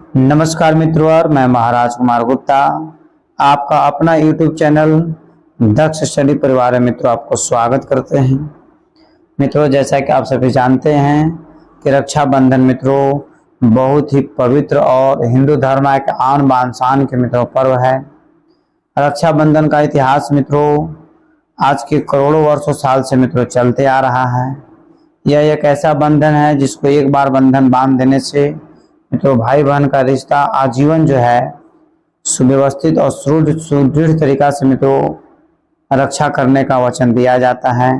नमस्कार मित्रों, और मैं महाराज कुमार गुप्ता आपका अपना YouTube चैनल दक्ष स्टडी परिवार में मित्रों आपको स्वागत करते हैं। मित्रों, जैसा कि आप सभी जानते हैं कि रक्षाबंधन मित्रों बहुत ही पवित्र और हिंदू धर्म के आन बान शान के मित्रों पर्व है। रक्षाबंधन का इतिहास मित्रों आज के करोड़ों वर्षों साल से मित्रों चलते आ रहा है। यह एक ऐसा बंधन है जिसको एक बार बंधन बांध देने से मित्रों भाई बहन का रिश्ता आजीवन जो है सुव्यवस्थित और सुदृढ़ तरीका से मित्रों रक्षा करने का वचन दिया जाता है।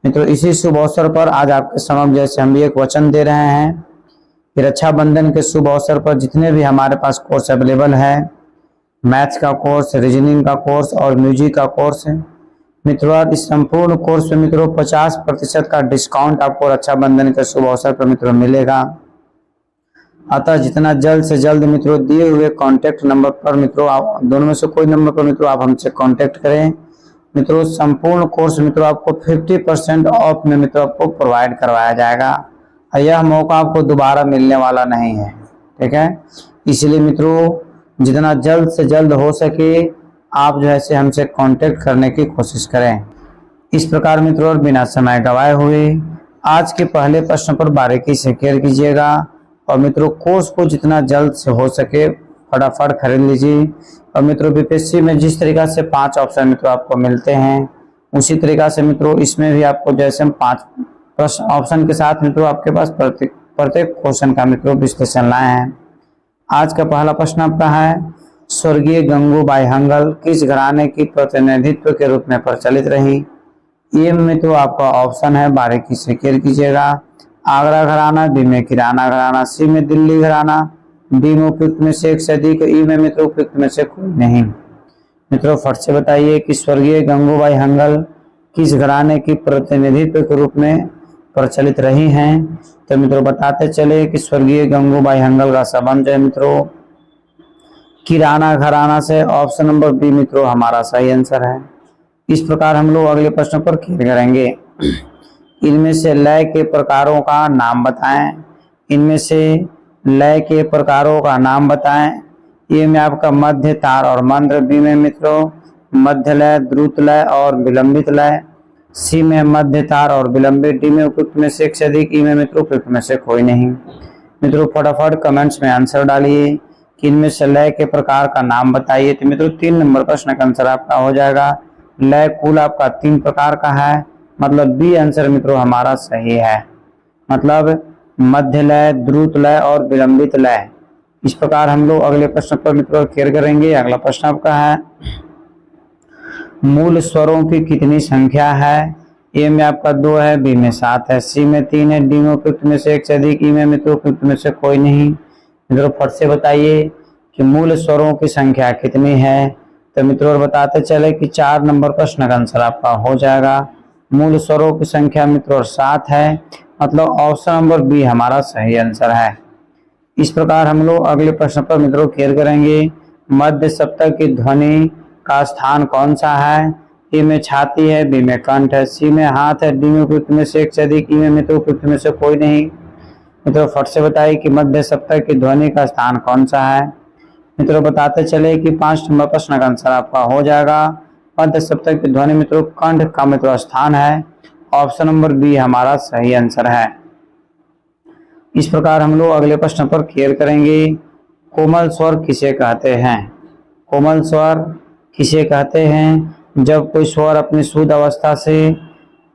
मित्रों, इसी शुभ अवसर पर आज आपके समक्ष जैसे हम भी एक वचन दे रहे हैं कि रक्षाबंधन के शुभ अवसर पर जितने भी हमारे पास कोर्स अवेलेबल है, मैथ्स का कोर्स, रीजनिंग का कोर्स और म्यूजिक का कोर्स है मित्रों, इस संपूर्ण कोर्स में मित्रों 50% का डिस्काउंट आपको रक्षाबंधन के शुभ अवसर पर मित्रों मिलेगा। अतः जितना जल्द से जल्द मित्रों दिए हुए कॉन्टैक्ट नंबर पर मित्रों आप दोनों में से कोई नंबर पर मित्रों आप हमसे कॉन्टैक्ट करें। मित्रों, संपूर्ण कोर्स मित्रों आपको 50% ऑफ में मित्रों आपको प्रोवाइड करवाया जाएगा और यह मौका आपको दोबारा मिलने वाला नहीं है। ठीक है, इसलिए मित्रों जितना जल्द से जल्द हो सके आप जो है हमसे कांटेक्ट करने की कोशिश करें। इस प्रकार मित्रों और बिना समय गवाए हुए आज के पहले प्रश्न पर बारीकी से केयर कीजिएगा और मित्रों कोर्स को जितना जल्द से हो सके फटाफट खरीद लीजिए। और मित्रों बीपीएससी में जिस तरीका से 5 ऑप्शन मित्रों आपको मिलते हैं उसी तरीका से मित्रों इसमें भी आपको जैसे हम 5 प्रश्न ऑप्शन के साथ मित्रों आपके पास प्रत्येक क्वेश्चन का मित्रों विश्लेषण लाए हैं। आज का पहला प्रश्न आपका है, स्वर्गीय गंगूबाई हंगल किस घराने की प्रतिनिधित्व के रूप में प्रचलित रही? ये मित्रों आपका ऑप्शन है, बारीकी से केयर कीजिएगा। आगरा घराना, बी में किराना घराना, सी में दिल्ली घराना, डी में उपयुक्त में से एक से अधिक, ई में मित्रों उपयुक्त में से कोई नहीं। मित्रों फट से बताइए कि स्वर्गीय गंगूबाई हंगल किस घराने की प्रतिनिधित्व के रूप में प्रचलित रही हैं? तो मित्रों बताते चले कि स्वर्गीय गंगूबाई हंगल का संबंध है मित्रों किराना घराना से। ऑप्शन नंबर बी मित्रों हमारा सही आंसर है। इस प्रकार हम लोग अगले प्रश्न पर क्लियर करेंगे। इनमें से लय के प्रकारों का नाम बताएं। इनमें से लय के प्रकारों का नाम बताएं। ये में आपका मध्य, तार और मंद्र। बी में मित्रों मध्य लय, द्रुत लय और विलंबित लय। सी में मध्य, तार और विलंबित। डी में उपयुक्त में से एक से अधिक, ई में मित्रों उपयुक्त में से कोई नहीं। मित्रों फटाफट कमेंट्स में आंसर डालिए कि इनमें से लय के प्रकार का नाम बताइए। तो मित्रों 3 नंबर प्रश्न का आंसर आपका हो जाएगा। लय कुल आपका 3 प्रकार का है, मतलब बी आंसर मित्रों हमारा सही है। मतलब मध्य लय, द्रुत लय और विलंबित लय। इस प्रकार हम लोग अगले प्रश्न पर मित्रों क्लियर करेंगे। अगला प्रश्न आपका है, मूल स्वरों की कितनी संख्या है? ए में आपका 2 है, बी में 7 है, सी में 3 है, डी में उपयुक्त में से एक से अधिक, ई में मित्रों उपयुक्त में से कोई नहीं। मित्रों फट से बताइए कि मूल स्वरों की संख्या कितनी है? तो मित्रों बताते चले कि 4 नंबर प्रश्न का आंसर आपका हो जाएगा। मूल स्वरों की संख्या मित्रों 7 है, मतलब ऑप्शन नंबर बी हमारा सही आंसर है। इस प्रकार हम लोग अगले प्रश्न पर मित्रों क्लियर करेंगे। मध्य सप्तक की ध्वनि का स्थान कौन सा है? ए में छाती है, बी में कंठ है, सी में हाथ है, डी में उपयुक्त में से एक से अधिक, ई में मित्रों उपयुक्त में से कोई नहीं। मित्रों फट से बताइए कि मध्य सप्तक की ध्वनि का स्थान कौन सा है? मित्रों बताते चले कि 5 नंबर प्रश्न का आंसर आपका हो जाएगा। मध्य सप्तक की ध्वनि मित्रों कंठ का मित्रों स्थान है। ऑप्शन नंबर बी हमारा सही आंसर है। इस प्रकार हम लोग अगले प्रश्न पर क्लियर करेंगे। कोमल स्वर किसे कहते हैं? कोमल स्वर किसे कहते हैं? जब कोई स्वर अपनी शुद्ध अवस्था से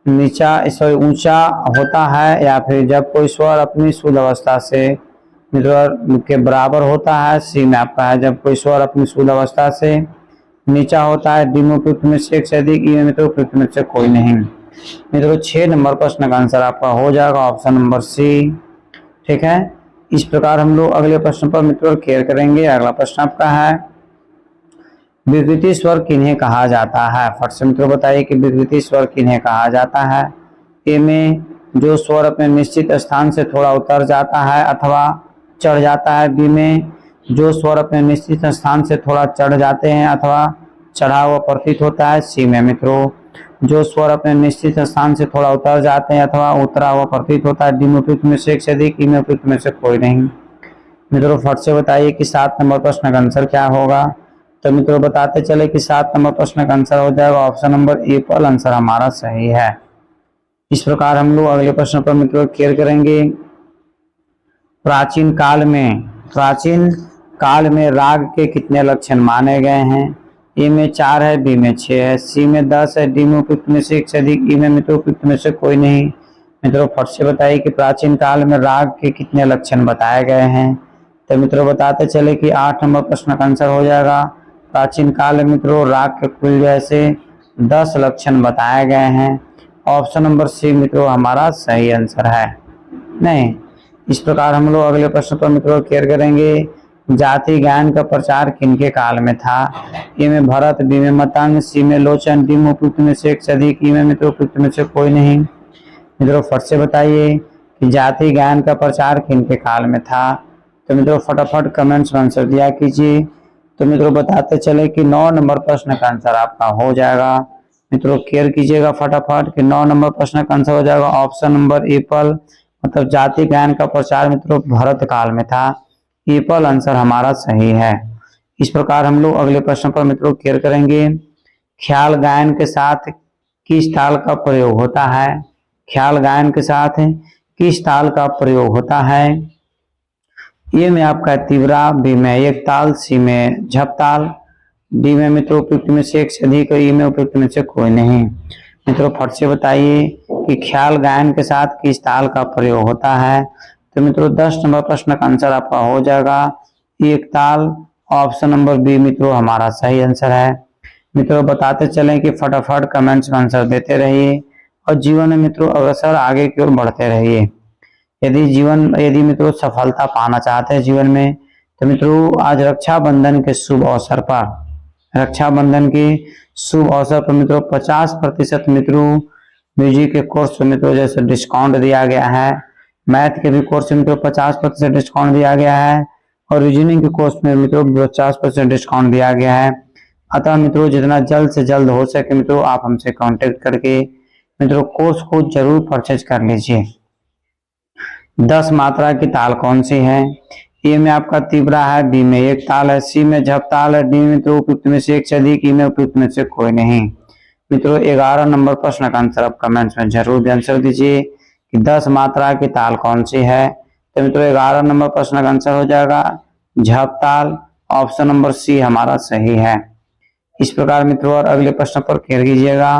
ऊंचा होता है, या फिर जब कोई स्वर अपनी शुद्ध अवस्था से मित्रों के बराबर होता है। सी में आपका है जब कोई स्वर अपनी शुद्ध अवस्था से नीचा होता है। डी में उपयुक्त में से एक से अधिक, ई में मित्रों उपयुक्त में से कोई नहीं। मित्रों 6 नंबर प्रश्न का आंसर आपका हो जाएगा, ऑप्शन नंबर सी। ठीक है, इस प्रकार हम लोग अगले प्रश्न पर मित्रों क्लियर करेंगे। अगला प्रश्न आपका है, विकृति स्वर किन्हें कहा जाता है? फट से मित्रों बताइए कि विकृति स्वर किन्हें कहा जाता है? ए में जो स्वर अपने निश्चित स्थान से थोड़ा उतर जाता है अथवा चढ़ जाता है। बी में जो स्वर अपने निश्चित स्थान से थोड़ा चढ़ जाते हैं अथवा चढ़ा हुआ प्रतीत होता है। सी में मित्रों जो स्वर अपने निश्चित स्थान से थोड़ा उतर जाते हैं अथवा उतरा हुआ प्रतीत होता है। डी में उपयुक्त में से एक से अधिक, ई में उपयुक्त में से कोई नहीं। मित्रों फट से बताइए कि 7 नंबर प्रश्न का आंसर क्या होगा। तो मित्रों बताते चले कि 7 नंबर प्रश्न का आंसर हो जाएगा ऑप्शन नंबर ए पर आंसर हमारा सही है। इस प्रकार हम लोग अगले प्रश्न पर मित्रों केयर करेंगे। प्राचीन काल में राग के कितने लक्षण माने गए हैं। ए में 4 है, बी में 6 है, सी में 10 है, डी में उपयुक्त में से एक से अधिक, ई में मित्रों उपयुक्त में से कोई नहीं। मित्रों फट से बताइए कि प्राचीन काल में राग के कितने लक्षण बताए गए हैं। तो मित्रों बताते चले कि 8 नंबर प्रश्न का आंसर हो जाएगा प्राचीन काल में मित्रों राग के कुल जैसे 10 लक्षण बताए गए हैं। ऑप्शन नंबर सी मित्रों हमारा सही आंसर है। नहीं, इस प्रकार हम लोग अगले प्रश्न पर मित्रों केयर करेंगे। जाति ज्ञान का प्रचार किनके काल में था। ए में भरत, बी में मतंग, सी में लोचन, डी में उपयुक्त में से एक से अधिक, ई में मित्रों उपयुक्त में से कोई नहीं। मित्रों फट से बताइए कि जाति ज्ञान का प्रचार किनके काल में था। तो मित्रों फटाफट कमेंट्स में आंसर दिया कीजिए। तो मित्रों बताते चले कि 9 नंबर प्रश्न का आंसर आपका हो जाएगा। मित्रों केयर कीजिएगा फटाफट कि 9 नंबर प्रश्न का आंसर हो जाएगा ऑप्शन नंबर एपल, मतलब जाति ज्ञान का प्रचार मित्रों भरत काल में था। एपल आंसर हमारा सही है। इस प्रकार हम लोग अगले प्रश्न पर मित्रों केयर करेंगे। ख्याल गायन के साथ किस ताल का प्रयोग होता है। ख्याल गायन के साथ किस ताल का प्रयोग होता है। ए में आपका तिवरा, बी में एक ताल, सी में झप ताल, डी में मित्रों उपयुक्त में से एक से अधिक, ई में उपयुक्त में से कोई नहीं। मित्रों फट से बताइए कि ख्याल गायन के साथ किस ताल का प्रयोग होता है। तो मित्रों 10 नंबर प्रश्न का आंसर आपका हो जाएगा एक ताल। ऑप्शन नंबर बी मित्रों हमारा सही आंसर है। मित्रों बताते चलें कि फटाफट कमेंट्स में आंसर देते रहिए और जीवन में मित्रों अग्रसर आगे की ओर बढ़ते रहिए। यदि मित्रों सफलता पाना चाहते हैं जीवन में, तो मित्रों आज रक्षाबंधन के शुभ अवसर पर मित्रों 50% मित्रों म्यूजिक के कोर्स पर मित्रों जैसे डिस्काउंट दिया गया है। मैथ के भी कोर्स में मित्रों 50% डिस्काउंट दिया गया है और रीजनिंग के कोर्स में मित्रों 50% डिस्काउंट दिया गया है। अतः मित्रों जितना जल्द से जल्द हो सके मित्रों आप हमसे कांटेक्ट करके मित्रों कोर्स को जरूर परचेज कर लीजिए। 10 मात्रा की ताल कौन सी है। ए में आपका तिवरा है, बी में एक ताल है, सी में झप ताल है, डी में मित्रों उपयुक्त में से एक से अधिक, ई में उपयुक्त में से कोई नहीं। मित्रों 11 नंबर प्रश्न का आंसर आप कमेंट्स में जरूर आंसर दीजिए कि 10 मात्रा की ताल कौन सी है। तो मित्रों 11 नंबर प्रश्न का आंसर हो जाएगा झप ताल। ऑप्शन नंबर सी हमारा सही है। इस प्रकार मित्रों और अगले प्रश्न पर केयर कीजिएगा।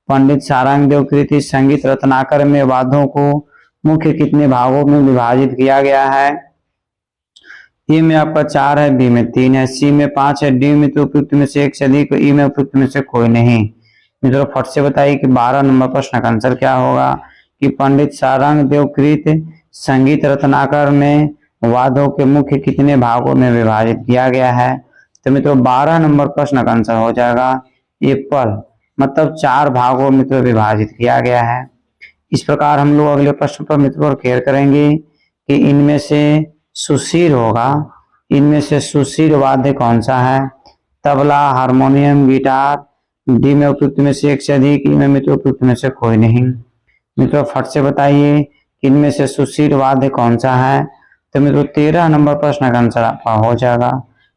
पंडित सारंग देव कृति संगीत रत्नाकर में वाद्यों को मुख्य कितने भागों में विभाजित किया गया है। ए में आपका 4 है, बी में 3 है, सी में 5 है, डी में तो उपयुक्त में से एक से अधिक, ई में उपयुक्त में से कोई नहीं। मित्रों फट से बताइए कि 12 नंबर प्रश्न का आंसर क्या होगा कि पंडित सारंग देव कृत संगीत रत्नाकर में वाद्यों के मुख्य कितने भागों में विभाजित किया गया है। तो मित्रों 12 नंबर प्रश्न का आंसर हो जाएगा एप्पल, मतलब 4 भागों में मित्रों विभाजित किया गया है। इस प्रकार हम लोग अगले प्रश्न पर मित्रों केयर करेंगे कि इनमें से सुशीर वाद्य कौन सा है। तबला, हारमोनियम, गिटार, डी में उपयुक्त में से एक से अधिक, ई में मित्रों उपयुक्त में से कोई नहीं। मित्रों फट से बताइए कि इनमें से सुशीर वाद्य कौन सा है। तो मित्रों 13 नंबर प्रश्न का आंसर आपका हो जाएगा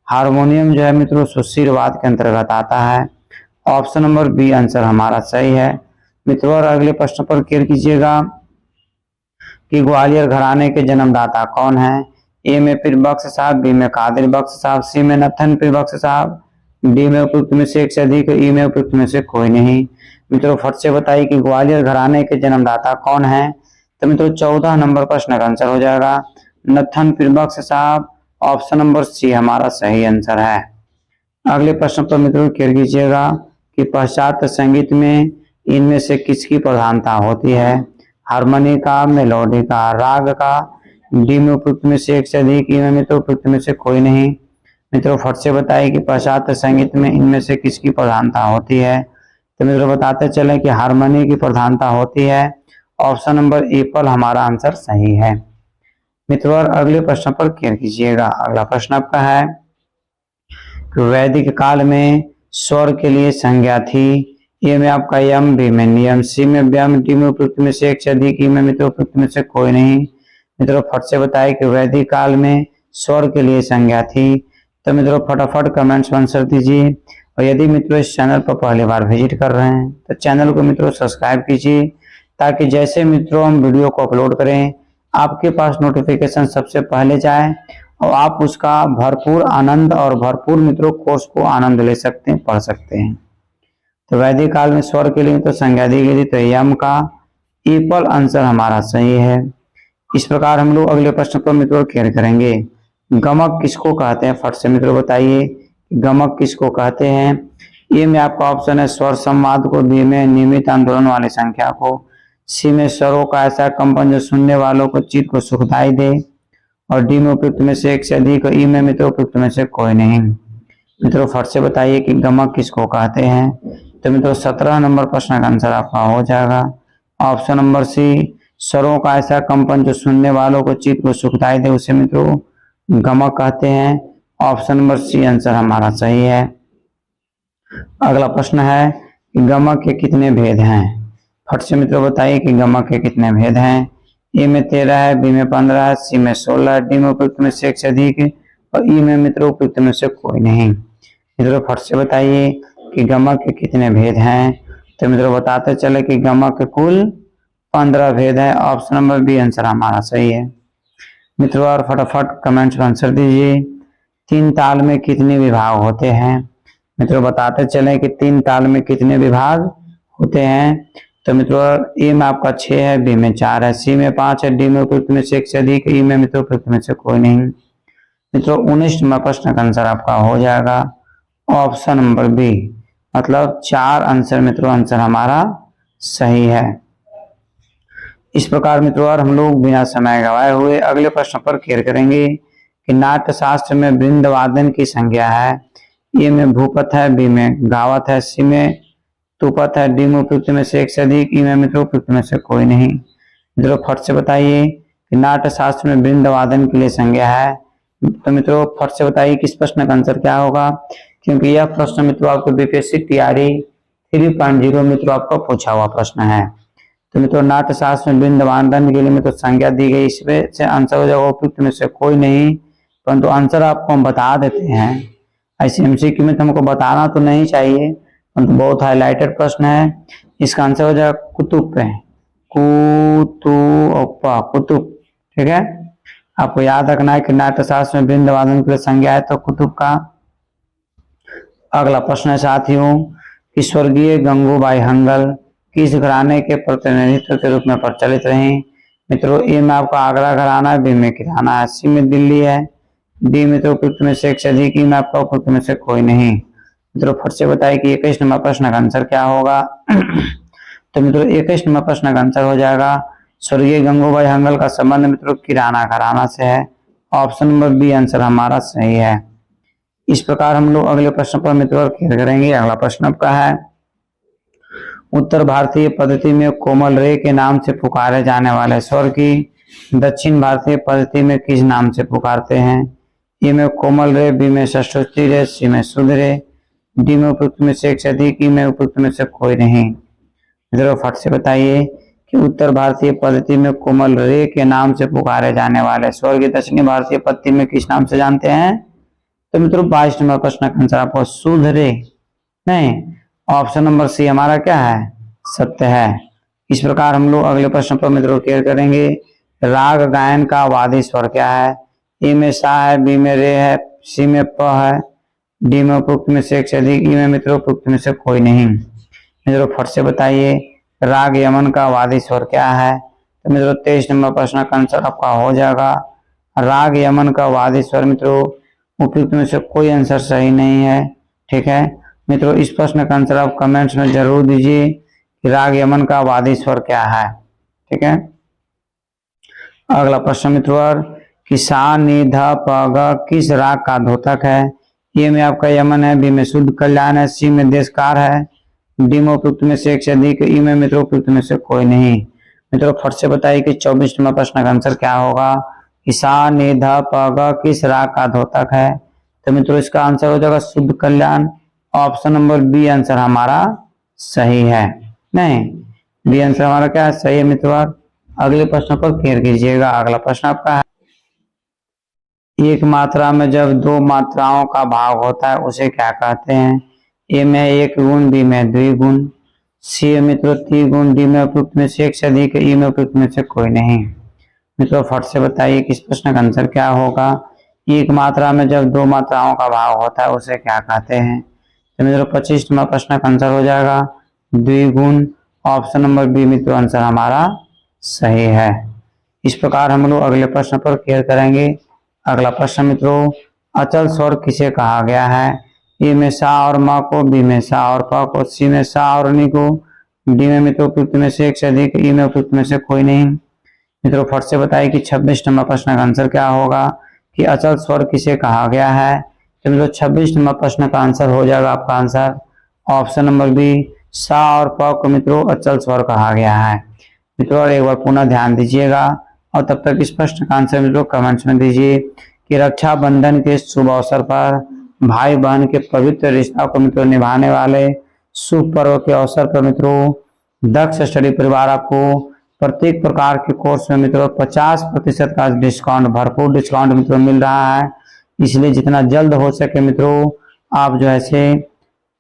हारमोनियम जो है मित्रों सुशीर वाद्य के अंतर्गत आता है। ऑप्शन नंबर बी आंसर हमारा सही है। मित्रों और अगले प्रश्न पर केयर कीजिएगा कि ग्वालियर घराने के जन्मदाता कौन है। ए में पीर बख्श साहब, बी में कादिर बख्श साहब, सी में नथन पीर बख्श साहब, डी में उपयुक्त में से एक से अधिक, ई में उपयुक्त में से कोई नहीं। मित्रों फट से बताइए कि ग्वालियर घराने के जन्मदाता कौन है। तो मित्रों 14 नंबर प्रश्न का आंसर हो जाएगा नथन पीर बख्श साहब। ऑप्शन नंबर सी हमारा सही आंसर है। अगले प्रश्न पर मित्रों केयर कीजिएगा कि पाश्चात्य संगीत में इनमें से किसकी प्रधानता होती है। हारमोनी का, मेलोडी का, राग का, डी में उपयुक्त में से एक से अधिक, ई में मित्रों उपयुक्त में से कोई नहीं। मित्रों फट से बताइए कि पाश्चात्य संगीत में इनमें से किसकी प्रधानता होती है। तो मित्रों बताते चले कि हारमोनी की प्रधानता होती है। ऑप्शन नंबर एप्पल हमारा आंसर सही है। मित्रों और अगले प्रश्न पर केयर कीजिएगा। अगला प्रश्न आपका है वैदिक काल में स्वर के लिए संज्ञा थी। ए में आपका यम, बी में नियम, सी में व्यम, डी में उपयुक्त में से एक से अधिक, ई में मित्रों उपयुक्त में से कोई नहीं। मित्रों फट से बताए कि वैदिक काल में स्वर के लिए संज्ञा थी। तो मित्रों फटाफट कमेंट्स में आंसर दीजिए। और यदि मित्रों इस चैनल पर पहली बार विजिट कर रहे हैं तो चैनल को मित्रों सब्सक्राइब कीजिए, ताकि जैसे मित्रों हम वीडियो को अपलोड करें आपके पास नोटिफिकेशन सबसे पहले जाए और आप उसका भरपूर आनंद और भरपूर मित्रों कोर्स को आनंद ले सकते हैं, पढ़ सकते हैं। तो वैदिक काल में स्वर के लिए तो संज्ञा दी गई थी, तो यम का एप्पल आंसर हमारा सही है। इस प्रकार हम लोग अगले प्रश्न पर मित्रों क्लियर करेंगे। गमक किसको कहते हैं, फट से मित्रों बताइए गमक किसको कहते हैं। ए में आपका ऑप्शन है स्वर संवाद को, बी में नियमित आंदोलन वाली संख्या को, सी में स्वरों का ऐसा कंपन जो सुनने वालों को चित्त को सुखदाई दे, और डी में उपयुक्त में से एक से अधिक, ई में मित्रों उपयुक्त में से कोई नहीं। मित्रों फट से बताइए कि गमक किसको कहते हैं। तो मित्रों 17 नंबर प्रश्न का आंसर आपका हो जाएगा ऑप्शन नंबर सी, स्वरों का ऐसा कंपन जो सुनने वालों को चित्त को सुखदाई दे, उसे मित्रों गमक कहते हैं। ऑप्शन नंबर सी आंसर हमारा सही है। अगला प्रश्न है कि गमक के कितने भेद हैं। फट से मित्रों बताइए कि गमक के कितने भेद हैं। ए में 13 है, बी में 15 है, सी में 16 है, डी में उपयुक्त में से एक से अधिक और ई में मित्रों उपयुक्त में से कोई नहीं। मित्रों फट से बताइए कि गमक के कितने भेद हैं। तो मित्रों बताते चले कि गमक के कुल 15 भेद है। ऑप्शन नंबर बी आंसर हमारा सही है। मित्रों और फटाफट कमेंट्स में आंसर दीजिए। 3 ताल में कितने विभाग होते हैं। मित्रों बताते चले कि 3 ताल में कितने विभाग होते हैं। तो मित्रों ए में आपका 6 है, बी में 4 है, सी में 5 है, डी में उपयुक्त में से एक से अधिक, ई में मित्रों उपयुक्त में से कोई नहीं। मित्रों 19 नंबर प्रश्न का आंसर आपका हो जाएगा ऑप्शन नंबर बी, मतलब 4 आंसर मित्रों आंसर हमारा सही है। इस प्रकार मित्रों और हम लोग बिना समय गवाए हुए अगले प्रश्न पर क्लियर करेंगे कि नाट्य शास्त्र में वृंदवादन की संज्ञा है। ए में भूपथ है, बी में गावत है, सी में तुपथ है, डी में उपयुक्त में से एक से अधिक, ई में मित्रों उपयुक्त में से कोई नहीं। मित्रों फट से बताइए कि नाट्य शास्त्र में वृंदवादन के लिए संज्ञा है। तो मित्रों फट से बताइए कि इस प्रश्न का आंसर क्या होगा, क्योंकि यह प्रश्न मित्रों आपको बीपीएससी टीआरई 3.0 मित्रों आपको पूछा हुआ प्रश्न है। तो मित्रों नाट्य शास्त्र में वृंदवादन के लिए मित्रों संज्ञा दी गई, इसमें से आंसर हो जाएगा उपयुक्त में से कोई नहीं, परंतु आंसर आपको हम बता देते हैं। ऐसे एमसीक्यू में तो हमको बताना तो नहीं चाहिए, परंतु बहुत हाईलाइटेड प्रश्न है। इसका आंसर हो जाएगा कुतुब पे, कुतुब। ठीक है, आपको याद रखना है कि नाट्य शास्त्र में वृंदवादन के लिए संज्ञा है तो कुतुब का। अगला प्रश्न है साथियों कि स्वर्गीय गंगूबाई हंगल किस घराने के प्रतिनिधित्व के रूप में प्रचलित रही। मित्रों ए में आपका आगरा घराना है, बी में किराना है, सी में दिल्ली है, डी में तो उपयुक्त में से एक से अधिक, ई में आपका उपयुक्त में से कोई नहीं। मित्रों फट से बताइए कि 21 नंबर प्रश्न का आंसर क्या होगा। तो मित्रों 21 नंबर प्रश्न का आंसर हो जाएगा स्वर्गीय गंगूबाई हंगल का संबंध मित्रों किराना घराना से है। ऑप्शन नंबर बी आंसर हमारा सही है। इस प्रकार हम लोग अगले प्रश्न पर मित्रों क्लियर करेंगे। अगला प्रश्न आपका है उत्तर भारतीय पद्धति में कोमल रे के नाम से पुकारे जाने वाले स्वर की दक्षिण भारतीय पद्धति में किस नाम से पुकारते हैं। ए में कोमल रे, बी में षष्ठी रे, सी में शुद्ध रे, डी में उपयुक्त में से एक से अधिक, ई में उपयुक्त में से कोई नहीं। मित्रों फट से बताइए कि उत्तर भारतीय पद्धति में कोमल रे के नाम से पुकारे जाने वाले स्वर की दक्षिणी भारतीय पद्धति में किस नाम से जानते हैं। तो मित्रों 22 नंबर प्रश्न का आंसर आपको शुद्ध रे नहीं, ऑप्शन नंबर सी हमारा क्या है सत्य है। इस प्रकार हम लोग अगले प्रश्न पर मित्रों क्लियर करेंगे। राग गायन का वादी स्वर क्या है। ए में सा है, बी में रे है, सी में प है, डी में उपयुक्त में से एक से अधिक, ई में मित्रों उपयुक्त में से कोई नहीं। मित्रों फट से बताइए राग यमन का वादी स्वर क्या है। तो मित्रों 23 नंबर प्रश्न का आंसर आपका हो जाएगा राग यमन का वादी स्वर। मित्रों उपयुक्त में से कोई आंसर सही नहीं है। ठीक है मित्रों, इस प्रश्न का आंसर आप कमेंट्स में जरूर दीजिए कि राग यमन का वादी स्वर क्या है। ठीक है, अगला प्रश्न मित्रों कि सा नि ध प ग किस राग का द्योतक है। ए में आपका यमन है, बी में शुद्ध कल्याण है, सी में देशकार है, डी में उपयुक्त में से एक से अधिक, ई में मित्रों उपयुक्त में से कोई नहीं। मित्रों फट से बताइए कि 24 नंबर प्रश्न का आंसर क्या होगा कि सा नि ध प ग किस राग का द्योतक है। तो मित्रों इसका आंसर हो जाएगा शुद्ध कल्याण। ऑप्शन नंबर बी आंसर हमारा सही है। नहीं, बी आंसर हमारा क्या है सही है। मित्रों अगले प्रश्न पर क्लियर कीजिएगा। अगला प्रश्न आपका है एक मात्रा में जब दो मात्राओं का भाग होता है उसे क्या कहते हैं? ए में 1 गुण, बी में 2 गुण, सी मित्रों 3 गुण, डी में उपयुक्त में से एक से अधिक, ई में उपयुक्त में से कोई नहीं। मित्रों फट से बताइए कि इस प्रश्न का आंसर क्या होगा? एक मात्रा में जब दो मात्राओं का भाग होता है उसे क्या कहते हैं? तो मित्रों 25 नंबर प्रश्न का आंसर हो जाएगा द्विगुण। ऑप्शन नंबर बी मित्रों आंसर हमारा सही है। इस प्रकार हम लोग अगले प्रश्न पर क्लियर करेंगे। अगला प्रश्न मित्रों, अचल स्वर किसे कहा गया है? ए में सा और म को, बी में सा और प को, सी में सा और नी को, डी में मित्रों उपयुक्त में से एक से अधिक, ई में उपयुक्त में से कोई नहीं। मित्रों फट से बताइए कि 26 नंबर प्रश्न का आंसर क्या होगा कि अचल स्वर किसे कहा गया है? तो मित्रों 26 नंबर प्रश्न का आंसर हो जाएगा आपका आंसर ऑप्शन नंबर बी, सा और प को मित्रों अचल स्वर कहा गया है। मित्रों एक बार पुनः ध्यान दीजिएगा और तब तक इस प्रश्न का आंसर मित्रों कमेंट्स में दीजिए कि रक्षाबंधन के शुभ अवसर पर भाई बहन के पवित्र रिश्ता को मित्रों निभाने वाले शुभ पर्व के अवसर पर मित्रों दक्ष स्टडी परिवार आपको प्रत्येक प्रकार के कोर्स में मित्रों 50% का डिस्काउंट, भरपूर डिस्काउंट मित्रों मिल रहा है। इसलिए जितना जल्द हो सके मित्रों आप जो है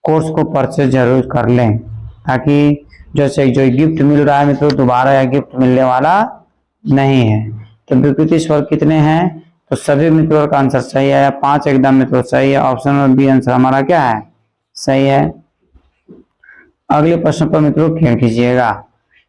कोर्स को परचेज जरूर कर लें, ताकि जैसे जो गिफ्ट मिल रहा है मित्रों दोबारा यह गिफ्ट मिलने वाला नहीं है। तो विकृति स्वर कितने हैं? तो सभी मित्रों का आंसर सही है, 5 एकदम मित्रों सही है। ऑप्शन नंबर बी आंसर हमारा क्या है? सही है। अगले प्रश्न पर मित्रों ख्याल कीजिएगा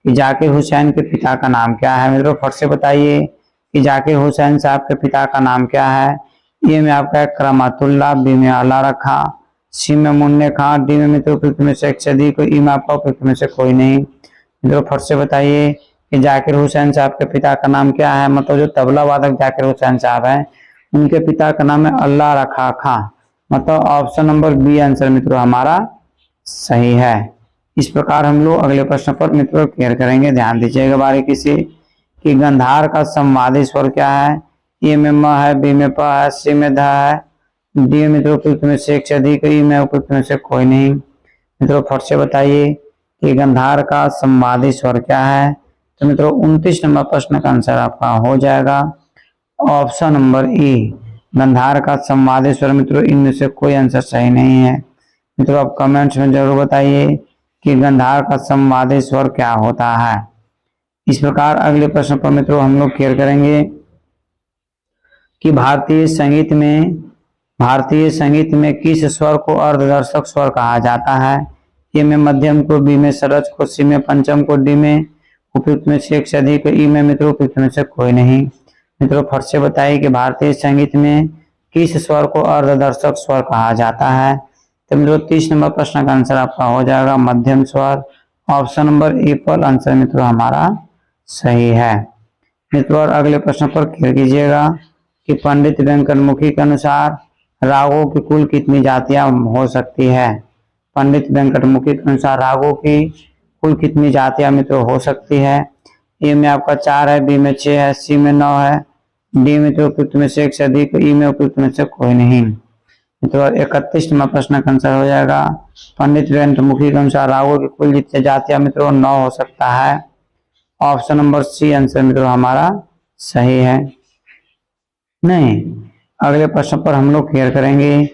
कि जाकिर हुसैन के पिता का नाम क्या है? मित्रों फट से बताइए कि जाकिर हुसैन साहब के पिता का नाम क्या है? ए में आपका है करमातुल्लाह, बी में आला रखा, सी में मुन्ने खां, डी में मित्रों उपयुक्त में से एक से अधिक, ई में आपका उपयुक्त में से कोई नहीं। मित्रों फट से बताइए कि जाकिर हुसैन साहब के पिता का नाम क्या है? मतलब जो तबला वादक जाकिर हुसैन साहब हैं उनके पिता का नाम है अल्लाह रखा खां। मतलब ऑप्शन नंबर बी आंसर मित्रों हमारा सही है। इस प्रकार हम लोग अगले प्रश्न पर मित्रों क्लियर करेंगे। ध्यान दीजिएगा बारीकी से कि गंधार का संवादी स्वर क्या है? ए में म है, बी में प है, सी में ध है, डी में मित्रों उपयुक्त में से एक से अधिक, ई में उपयुक्त में से कोई नहीं। मित्रों फट से बताइए कि गंधार का संवादी स्वर क्या है? तो मित्रों 29 नंबर प्रश्न का आंसर आपका हो जाएगा ऑप्शन नंबर ई, गंधार का संवादी स्वर। मित्रों इनमें से कोई आंसर सही नहीं है। मित्रों आप कमेंट्स में जरूर बताइए कि गंधार का संवादी स्वर क्या होता है। इस प्रकार अगले प्रश्न पर मित्रों हम लोग क्लियर करेंगे कि भारतीय संगीत में किस स्वर को अर्धदर्शक स्वर कहा जाता है? ए में मध्यम को, बी में सरज को, सी में पंचम को, डी में उपयुक्त में से एक से अधिक, ई में मित्रों उपयुक्त में से कोई नहीं। मित्रों फट से बताइए कि भारतीय संगीत में किस स्वर को अर्धदर्शक स्वर कहा जाता है? तो मित्रों 30 नंबर प्रश्न का आंसर आपका हो जाएगा मध्यम स्वर। ऑप्शन नंबर ए पर आंसर मित्रों हमारा सही है। मित्रों अगले प्रश्न पर क्लियर कीजिएगा कि पंडित वेंकटमुखी के अनुसार रागों की कुल कितनी जातियां हो सकती है? पंडित वेंकटमुखी के अनुसार रागों की कुल कितनी जातियां मित्रों हो सकती है? ए में आपका 4 है, बी में 6 है, सी में 9 है, डी में तो उपयुक्त में से एक से अधिक, ई में उपयुक्त में से कोई नहीं। मित्रों 31 नंबर प्रश्न का आंसर हो जाएगा पंडित वेंकटमुखी के अनुसार रागों की कुल जितनी जातियां मित्रों 9 हो सकता है। ऑप्शन नंबर सी आंसर मित्रों हमारा सही है। नहीं, अगले प्रश्न पर हम लोग क्लियर करेंगे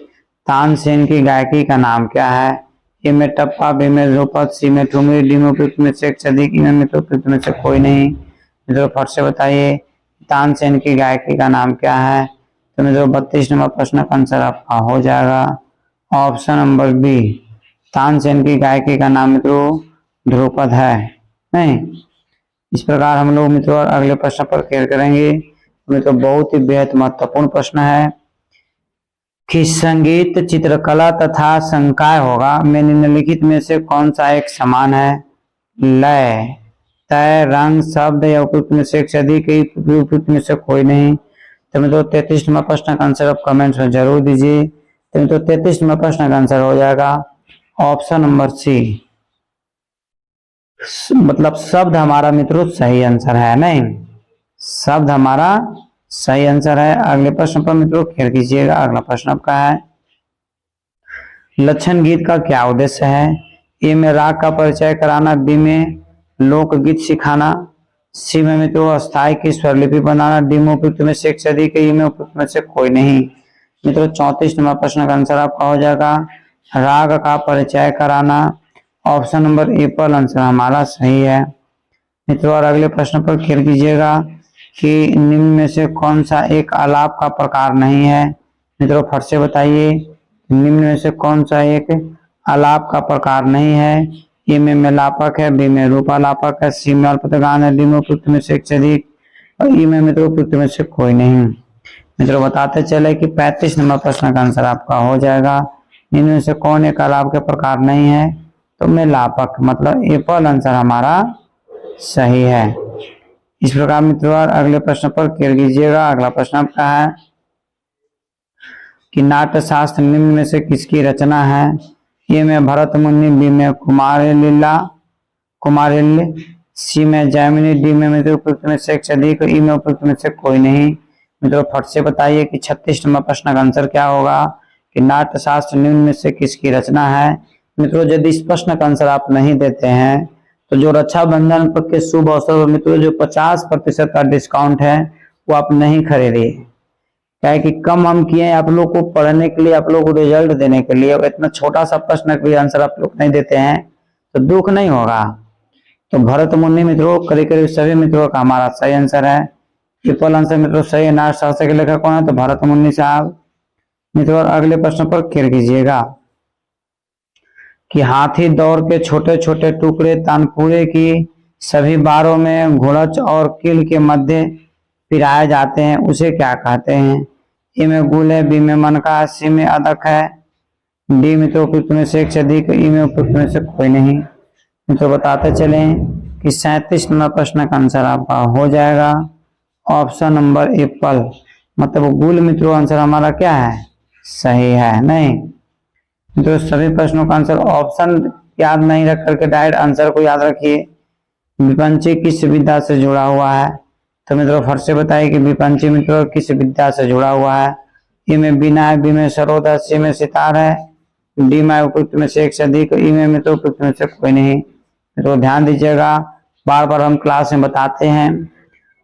तानसेन की गायकी का नाम क्या है? ए में टप्पा, बी में ध्रुपद, सी में ठुमरी, डी में उपयुक्त में से एक से अधिक, ई में मित्रों उपयुक्त में से कोई नहीं। मित्रों फट से बताइए तानसेन की गायकी का नाम क्या है? तो मित्रों 32 नंबर प्रश्न का आंसर आपका हो जाएगा ऑप्शन नंबर बी, तानसेन की गायकी का नाम मित्रों ध्रुपद है। नहीं, इस प्रकार हम लोग मित्रों अगले प्रश्न पर क्लियर करेंगे। मित्रों बहुत ही बेहद महत्वपूर्ण प्रश्न है कि संगीत, चित्रकला तथा संकाय होगा में निम्नलिखित में से कौन सा एक समान है? लय, तय, रंग, शब्द या उपयुक्त में से एक से अधिक, उपयुक्त में से कोई नहीं। तो मित्रों 33 नंबर प्रश्न का आंसर आप कमेंट्स में जरूर दीजिए। तो मित्रों 33 नंबर प्रश्न का आंसर हो जाएगा ऑप्शन नंबर सी, मतलब शब्द हमारा मित्रों सही आंसर है। नहीं, शब्द हमारा सही आंसर है। अगले प्रश्न पर मित्रों क्लियर कीजिएगा। अगला प्रश्न आपका है लक्षण गीत का क्या उद्देश्य है? ए में राग का परिचय कराना, बी में लोकगीत सिखाना, सी में मित्रों अस्थाई की स्वरलिपि बनाना। डी में उपयुक्त में से एक से अधिक, ई में उपयुक्त में से कोई नहीं। मित्रों 34 नंबर प्रश्न का आंसर आपका हो जाएगा राग का परिचय कराना। ऑप्शन नंबर ए पर आंसर हमारा सही है। मित्रों और अगले प्रश्न पर ख्याल कीजिएगा कि निम्न में से कौन सा एक आलाप का प्रकार नहीं है। मित्रों फट से बताइए निम्न में से कौन सा एक आलाप का प्रकार नहीं है। ए में मेलापक है, बी में रूपालापक है, सी में अल्पतगान है, डी में उपयुक्त में से एक से अधिक और ई में मित्रों उपयुक्त में से कोई नहीं। मित्रों बताते चले कि 35 नंबर प्रश्न का आंसर आपका हो जाएगा इनमें से कौन एक आलाप के प्रकार नहीं है, तो मेलापक, मतलब ए पर आंसर हमारा सही है। इस प्रकार मित्रों अगले प्रश्न पर ख्याल कीजिएगा। अगला प्रश्न आपका है कि नाट्य शास्त्र निम्न में से किसकी रचना है। ए में भरत मुनि, बी में कुमारिल्य, सी में जैमिनी, डी में मित्रों उपयुक्त में से एक से अधिक, ई में उपयुक्त में से कोई नहीं। मित्रों फट से बताइए कि 36 नंबर प्रश्न का आंसर क्या होगा कि नाट्य शास्त्र निम्न में से किसकी रचना है। मित्रों यदि इस प्रश्न का आंसर आप नहीं देते हैं तो जो रक्षाबंधन के शुभ अवसर पर मित्रों जो 50% का डिस्काउंट है वो आप नहीं खरीदिए। क्या है कि कम हम किए आप लोग को पढ़ने के लिए, आप लोग को रिजल्ट देने के लिए, और इतना छोटा सा प्रश्न का आंसर आप लोग नहीं देते हैं तो दुख नहीं होगा। तो भरत मुनि मित्रों करीब करीब सभी मित्रों का हमारा सही आंसर है। ट्रिपल आंसर मित्रों सही है। नाट्य शास्त्र के लेखक कौन है, तो भरत मुनि साहब। मित्रों अगले प्रश्न पर ख्याल कीजिएगा कि हाथी दौड़ के छोटे छोटे टुकड़े तानपुरे की सभी बारों में घुड़च और कील के मध्य पिराए जाते हैं, उसे क्या कहते हैं। ए में गुल है, बी में मनका, सी में अदक है, डी में तो उपयुक्त में से एक से अधिक, ई में उपयुक्त में से कोई नहीं। तो बताते चलें कि 37 नंबर प्रश्न का आंसर आपका हो जाएगा ऑप्शन नंबर एप्पल, मतलब गुल मित्रों आंसर हमारा क्या है, सही है। नहीं तो सभी प्रश्नों का आंसर ऑप्शन याद नहीं रख करके डायरेक्ट आंसर को याद रखिए। विपंची किस विद्या से जुड़ा हुआ है, तो मित्रों फट से बताइए कि विपंची मित्रों किस विद्या से जुड़ा हुआ है। ए में बीना है, बी में सरोद है, सी में सितार है, डी में उपयुक्त में से एक से अधिक, ई में मित्रों उपयुक्त में से कोई नहीं। तो ध्यान दीजिएगा, बार बार हम क्लास में बताते हैं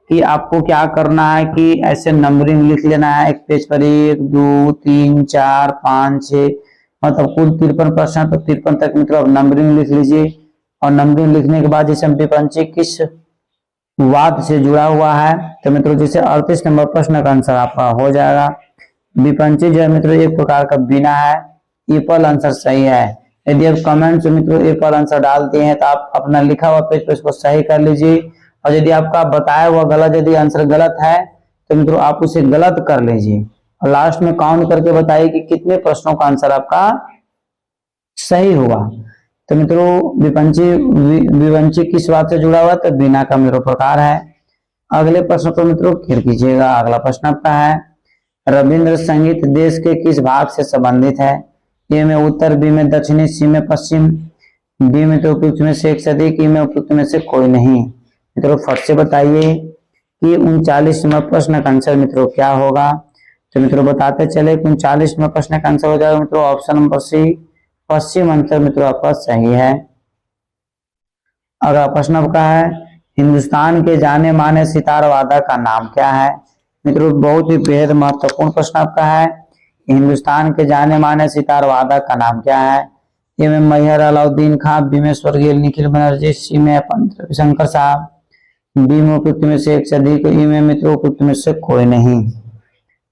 कि आपको क्या करना है कि ऐसे नंबरिंग लिख लेना है। एक पेज पर 1 2 3 4 5 6 मतलब कुल 53 प्रश्न, तो 53 तक मित्रों अब नंबरिंग लिख लीजिए। और नंबरिंग लिखने के बाद जैसे विपंची किस वाद से जुड़ा हुआ है, तो मित्रों जैसे 38 नंबर प्रश्न का आंसर आपका हो जाएगा विपंची जो है मित्रों एक प्रकार का बीना है, एप्पल आंसर सही है। यदि आप कमेंट से मित्रों एप्पल आंसर डालते हैं तो आप अपना लिखा हुआ पेज पर इसको सही कर लीजिए, और यदि आपका बताया हुआ गलत यदि आंसर गलत है तो मित्रों आप उसे गलत कर लीजिए और लास्ट में काउंट करके बताइए कि कितने प्रश्नों का आंसर आपका सही हुआ। तो मित्रों विपंची किस बात से जुड़ा हुआ है, तो बिना का मित्रों प्रकार है। अगले प्रश्न पर मित्रों ख्याल कीजिएगा। अगला प्रश्न आपका है रविंद्र संगीत देश के किस भाग से संबंधित है। ए में उत्तर, बी में दक्षिणी, सी में पश्चिम, डी में तो उपयुक्त में से एक से अधिक, ई में उपयुक्त में से कोई नहीं। मित्रों फट से बताइए कि 39 नंबर प्रश्न का आंसर मित्रों क्या होगा। तो मित्रों बताते चले 39 नंबर प्रश्न का आंसर हो जाएगा मित्रों ऑप्शन नंबर सी, पश्चिम आंसर मित्रों आपका सही है। अगला प्रश्न आपका है हिंदुस्तान के जाने माने सितार वादक का नाम क्या है। मित्रों बहुत ही बेहद महत्वपूर्ण प्रश्न आपका है, हिंदुस्तान के जाने माने सितार वादक का नाम क्या है। ए में मैहर अलाउद्दीन खां, बी में स्वर्गीय निखिल बनर्जी, सी में पंत रविशंकर साहब, डी में उपयुक्त में से एक से अधिक, ई में मित्रों उपयुक्त में से कोई नहीं।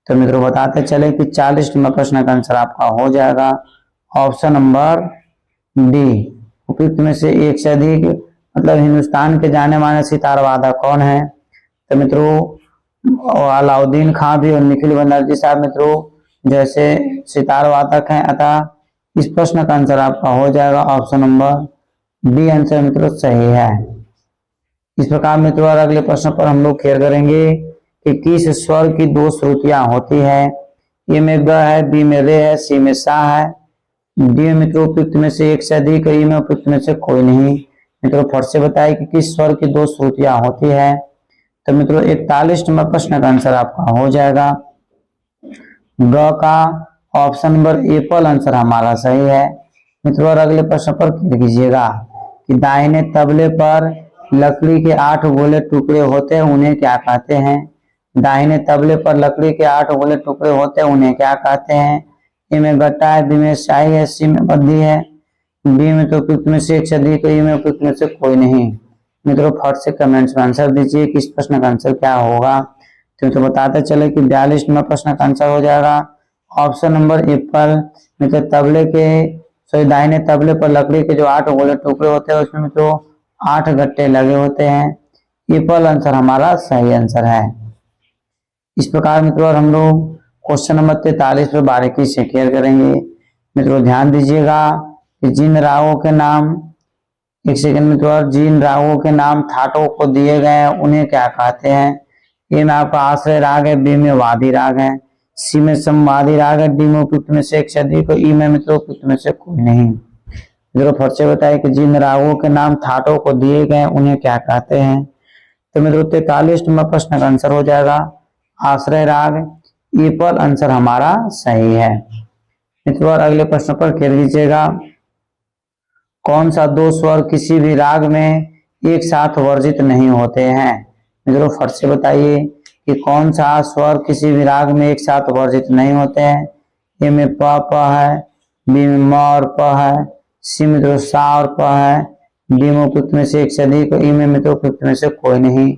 तो मित्रों बताते चले कि 40 नंबर प्रश्न का आंसर आपका हो जाएगा ऑप्शन नंबर डी, उपयुक्त में से एक से अधिक, मतलब हिंदुस्तान के जाने माने सितार वादक कौन है। तो मित्रों अलाउद्दीन खां भी और निखिल बनर्जी साहब मित्रों जैसे सितार वादक हैं, अतः इस प्रश्न का आंसर आपका हो जाएगा ऑप्शन नंबर डी आंसर मित्रों सही है। इस प्रकार मित्रों अगले प्रश्न पर हम लोग खेल करेंगे कि किस स्वर की दो श्रुतियां होती है। ए में ग है, बी में रे है, सी में सा है, डी में मित्रों उपयुक्त में से एक से अधिक, ई में उपयुक्त में से कोई नहीं। मित्रों फट से बताइए कि किस स्वर की दो श्रुतियां होती है। तो मित्रों 41 नंबर प्रश्न का आंसर आपका हो जाएगा ग का ऑप्शन नंबर एप्पल आंसर हमारा सही है। मित्रों और अगले प्रश्न पर क्लिक कीजिएगा कि दाहिने तबले पर लकड़ी के 8 गोले टुकड़े होते हैं उन्हें क्या कहते हैं? दाहिने तबले पर लकड़ी के 8 गोले टुकड़े होते हैं उन्हें क्या कहते हैं? ए में गट्टा है, बी में स्याही है, सी में बद्दी है, डी में तो उपयुक्त में से एक से अधिक, ई में उपयुक्त में से कोई नहीं। मित्रों फट से कमेंट्स में आंसर दीजिए कि इस प्रश्न का आंसर क्या होगा। तो बताते चले कि 42 नंबर प्रश्न का आंसर हो जाएगा ऑप्शन नंबर एप्पल। मित्रों तबले के दाहिने तबले पर लकड़ी के जो 8 गोले टुकड़े होते हैं उसमें मित्रों 8 गट्टे लगे होते हैं। एप्पल आंसर हमारा सही आंसर है। इस प्रकार मित्रों हम लोग क्वेश्चन नंबर 43 पर बारीकी से क्लियर करेंगे। मित्रों ध्यान दीजिएगा कि जिन रागों के नाम, एक सेकंड मित्रों, जिन रागों के नाम थाटों को दिए गए हैं उन्हें क्या कहते हैं? ए में आपका आश्रय राग है, बी में वादी राग है, सी में संवादी राग है, डी में उपयुक्त में से एक से अधिक, ई में मित्रों उपयुक्त में से कोई नहीं। मित्रों फट से बताइए कि जिन रागों के नाम थाटों को दिए गए उन्हें क्या कहते हैं? तो मित्रों 43 नंबर प्रश्न का आंसर हो जाएगा आश्रय राग। एप्पल आंसर हमारा सही है। मित्रों अगले प्रश्न पर खेल लीजिएगा। कौन सा 2 स्वर किसी भी राग में एक साथ वर्जित नहीं होते हैं? मित्रों फट से बताइए कि कौन सा स्वर किसी भी राग में एक साथ वर्जित नहीं होते हैं। ए में प है, बी में म और प है, सी में सा और प है, डी में उपयुक्त में से एक से अधिक, ई में मित्रों उपयुक्त में से कोई नहीं।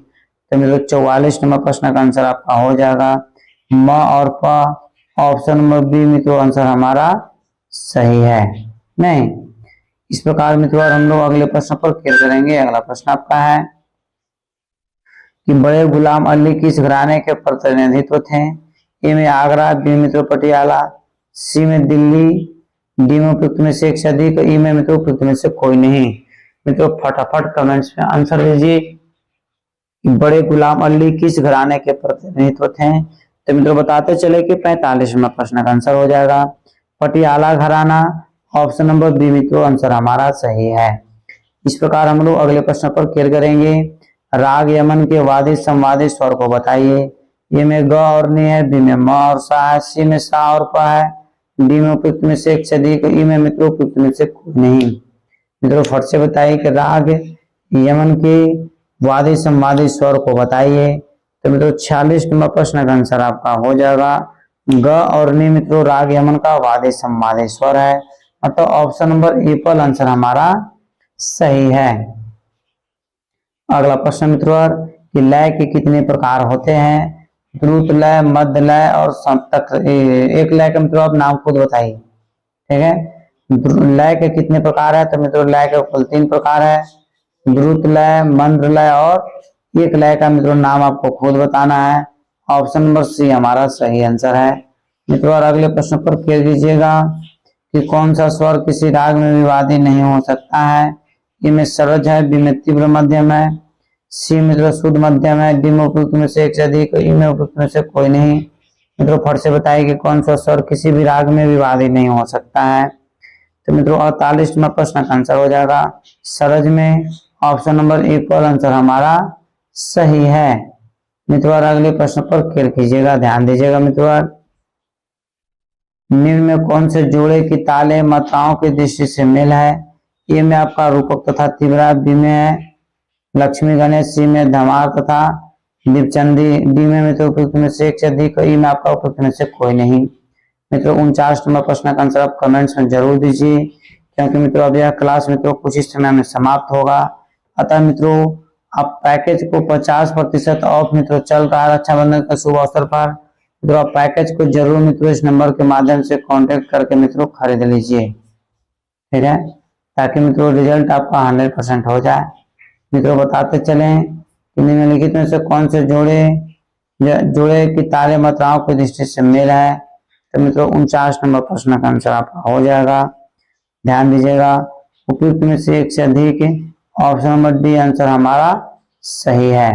तो मित्रों 44 नंबर प्रश्न का आंसर आपका हो जाएगा म और प। ऑप्शन नंबर बी मित्रों आंसर हमारा सही है। नहीं, इस प्रकार मित्रों हम लोग अगले प्रश्न पर क्लियर करेंगे। अगला प्रश्न आपका है कि बड़े गुलाम अली किस घराने के प्रतिनिधित्व थे? ए में आगरा, बी में मित्रों पटियाला, सी में दिल्ली, डी में उपयुक्त में से एक से अधिक, ई में मित्रों उपयुक्त में से कोई नहीं। मित्रों फटाफट कमेंट्स में आंसर दीजिए कि बड़े गुलाम अली किस घराने के प्रतिनिधित्व थे। तो मित्रों बताते चले कि 45 नंबर प्रश्न का आंसर हो जाएगा पटियाला घराना। ऑप्शन नंबर बी मित्रों आंसर हमारा सही है। इस प्रकार हम लोग अगले प्रश्न पर क्लियर करेंगे। राग यमन के वादी संवादी स्वर को बताइए। ये में ग और नि है, बी में म और सा है, सी में सा और प है, डी में उपयुक्त में से एक से अधिक, ई में मित्रों उपयुक्त में से कोई नहीं। मित्रों फट से बताइए कि राग यमन के वादी संवादी स्वर को बताइए। तो मित्रों 46 नंबर प्रश्न का आंसर आपका हो जाएगा ग और नि मित्रों राग यमन का वादी संवादी स्वर है। तो ऑप्शन नंबर एप्पल आंसर हमारा सही है। अगला प्रश्न मित्रों कि लय के कितने प्रकार होते हैं? द्रुत लय, मध्य लय और सप्तक। एक लय का मित्रों आप नाम खुद बताइए। ठीक है, लय के कितने प्रकार है? तो मित्रों लय के कुल 3 प्रकार है, द्रुत लय, मंद्र लय और एक लय का मित्रों नाम आपको खुद बताना है। ऑप्शन नंबर सी हमारा सही आंसर है। मित्रों अगले प्रश्न पर खेल दीजिएगा कि कौन सा स्वर किसी राग में विवादी नहीं हो सकता है? ए में सरज है, बी में तीव्र मध्यम है, सी मित्रों शुद्ध मध्यम है, डी में उपयुक्त में से एक से अधिक, ई में उपयुक्त में से कोई नहीं। मित्रों फट से बताइए कि कौन सा स्वर किसी भी राग में विवादी नहीं हो सकता है। तो मित्रों 48 में प्रश्न का आंसर हो जाएगा सरज में। ऑप्शन नंबर एप्पल आंसर हमारा सही है। मित्रों अगले प्रश्न पर क्लियर कीजिएगा, ध्यान दीजिएगा। मित्रों निम्न में कौन से जोड़े की ताले मात्राओं की दृष्टि से मेल है? ए में आपका रूपक तथा तीव्रा, बी में है लक्ष्मी गणेश, सी में धमार तथा दीपचंदी, डी में मित्रों उपयुक्त में से एक से अधिक, ई में आपका उपयुक्त में से कोई नहीं। मित्रों 49 नंबर प्रश्न का आंसर आप कमेंट्स में जरूर दीजिए, क्योंकि मित्रों अब यह क्लास मित्रों कुछ इस समय में समाप्त होगा। अतः मित्रों आप पैकेज को 50% ऑफ मित्रों चल रहा है रक्षाबंधन के शुभ अवसर पर। मित्रों आप पैकेज को जरूर मित्रों इस नंबर के माध्यम से कांटेक्ट करके मित्रों खरीद लीजिए। ठीक है, ताकि मित्रों रिजल्ट आपका 100% हो जाए। मित्रों बताते चलें कि निम्नलिखित में से कौन से जोड़े की ताले मात्राओं की दृष्टि से मेल है? तो मित्रों 49 नंबर प्रश्न का आंसर आपका हो जाएगा। ध्यान दीजिएगा उपयुक्त में से एक से अधिक, ऑप्शन नंबर डी आंसर हमारा सही है।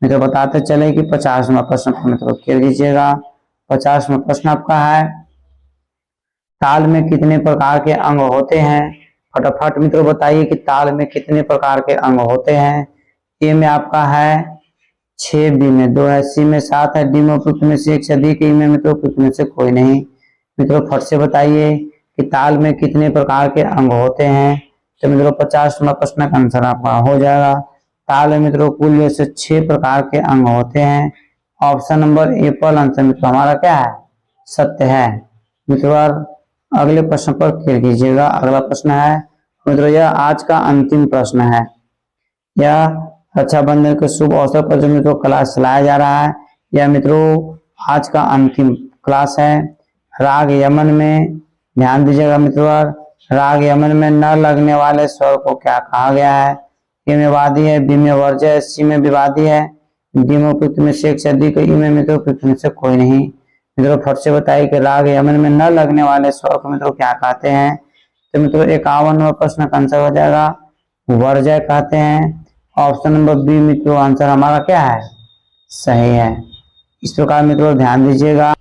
मित्रों बताते चले कि 50 नंबर प्रश्न को मित्रों खेल दीजिएगा। 50 नंबर प्रश्न आपका है ताल में कितने प्रकार के अंग होते हैं? फटाफट मित्रों बताइए कि ताल में कितने प्रकार के अंग होते हैं। ए में आपका है 6, बी में 2 है, सी में 7 है, डी में उपयुक्त में से एक से अधिक, ई में मित्रों उपयुक्त में से कोई नहीं। मित्रों फट से बताइए कि ताल में कितने प्रकार के अंग होते हैं। तो मित्रों 50 नंबर प्रश्न का आंसर आपका हो जाएगा ताल में मित्रों कुल जैसे 6 प्रकार के अंग होते हैं। ऑप्शन नंबर ए पर आंसर मित्रों हमारा क्या है, सत्य है। मित्रों अगले प्रश्न पर क्लिक कीजिएगा। अगला प्रश्न है मित्रों, यह आज का अंतिम प्रश्न है। यह रक्षाबंधन के शुभ अवसर पर जो मित्रों क्लास चलाया जा रहा है, यह मित्रों आज का अंतिम क्लास है। राग यमन में ध्यान दीजिएगा मित्रों, राग यमन में न लगने वाले स्वर को क्या कहा गया है। ए में वादी है, बी में वर्ज्य है, सी में विवादी है, डी में उपयुक्त में से एक से अधिक, ई में मित्रों उपयुक्त में से कोई नहीं। मित्रों फट से बताइए कि राग यमन में न लगने वाले स्वर को मित्रों क्या कहते हैं। तो मित्रों 51वां प्रश्न का आंसर हो जाएगा वर्ज्य कहते हैं। ऑप्शन नंबर बी मित्रों आंसर हमारा क्या है, सही है। इस प्रकार मित्रों ध्यान दीजिएगा,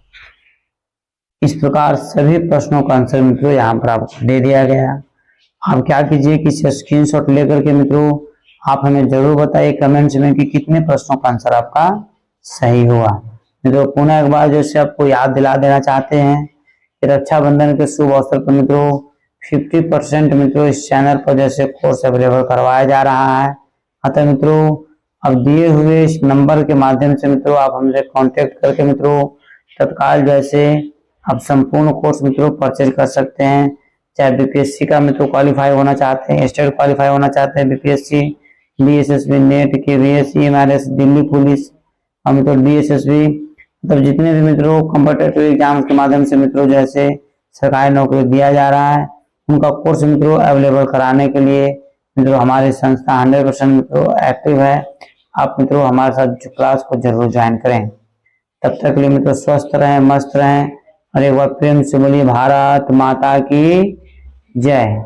इस प्रकार सभी प्रश्नों का आंसर मित्रों यहाँ पर आपको दे दिया गया। आप क्या कीजिए कि स्क्रीनशॉट लेकर के मित्रों आप हमें जरूर बताइए कमेंट्स में कि कितने प्रश्नों का आंसर आपका सही हुआ। मित्रों पुनः एक बार जैसे आपको याद दिला देना चाहते हैं कि रक्षाबंधन के शुभ अवसर पर मित्रों 50% मित्रों इस चैनल पर जैसे कोर्स अवेलेबल करवाया जा रहा है। अतः मित्रों अब दिए हुए इस नंबर के माध्यम से मित्रों आप हमसे कांटेक्ट करके मित्रों तत्काल जैसे आप संपूर्ण कोर्स मित्रों परचेज कर सकते हैं। चाहे बीपीएससी का मित्रों क्वालिफाई होना चाहते हैं, स्टेट क्वालिफाई होना चाहते हैं, BPSC, BSSB, NET, KVS, MRS, Delhi police और मित्रों डीएसएसबी, मतलब जितने भी मित्रों कॉम्पिटिटिव एग्जाम के माध्यम से मित्रों जैसे सरकारी नौकरी दिया जा रहा है, उनका कोर्स मित्रों अवेलेबल कराने के लिए मित्रों हमारी संस्था 100% मित्रों एक्टिव है। आप मित्रों हमारे साथ क्लास को जरूर ज्वाइन करें। तब तक के लिए मित्रों स्वस्थ रहें, मस्त रहें और एक बार प्रेम से बोलिए भारत माता की जय।